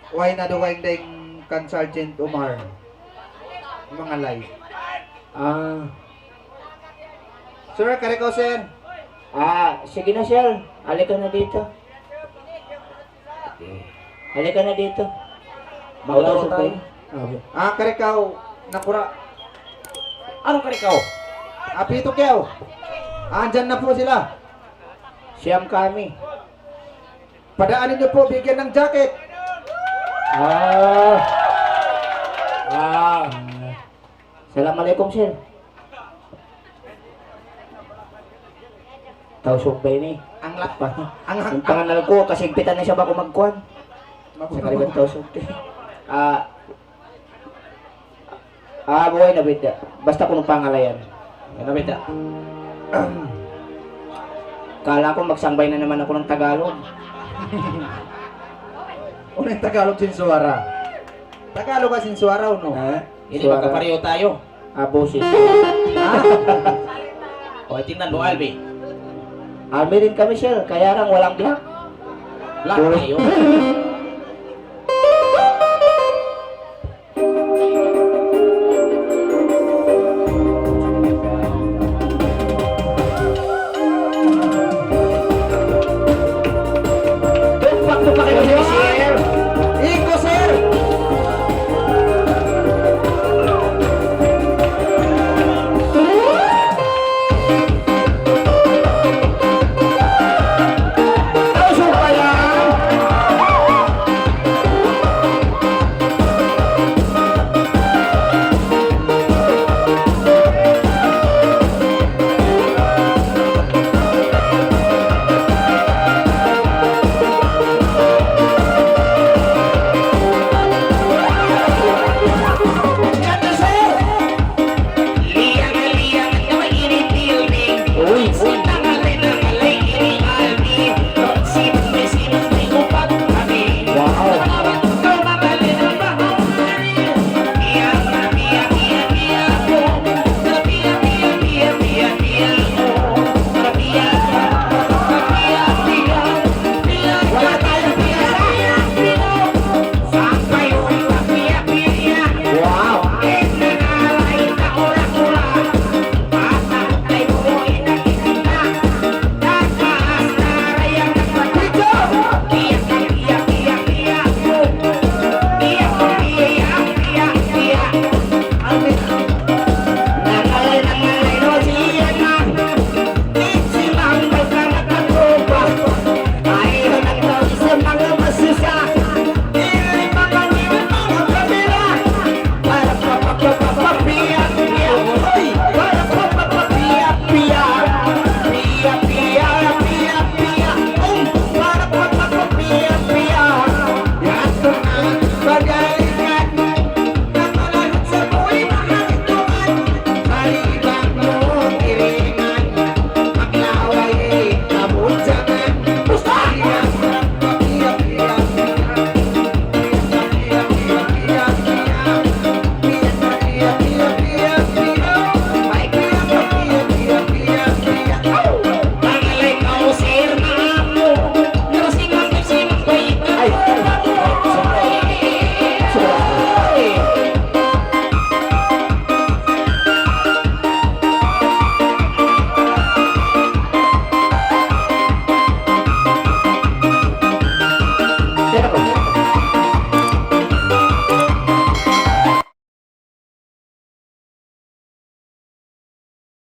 Why na do ding kan Sergeant Umar? Mga live. Sir, kare ko, sir. Sige na, sir. Halika na dito. Halika na dito. Mag-usap tayo. Kare ka, nakura. Anong karikaw? Pito kayo. Andyan na po sila. Siyam kami. Padaanin niyo po, bigyan ng jacket. Assalamualaikum, sir. Tausok ba ini? Ang panganal ko, kasigpitan na siya ba kung magkuhan? Sa kalibat tausok. Buhay na bida. Basta kung pangalayan. Ano bita? Kala ko magsangbay na naman ako ng Tagalog. Unang Tagalog sinsuara. Tagalog ka sinsuara o no? Hindi magkapareho tayo. Bosis. O, tingnan mo, Albi. Army rin kami, sir. Kaya lang walang black. Black Puro- tayo.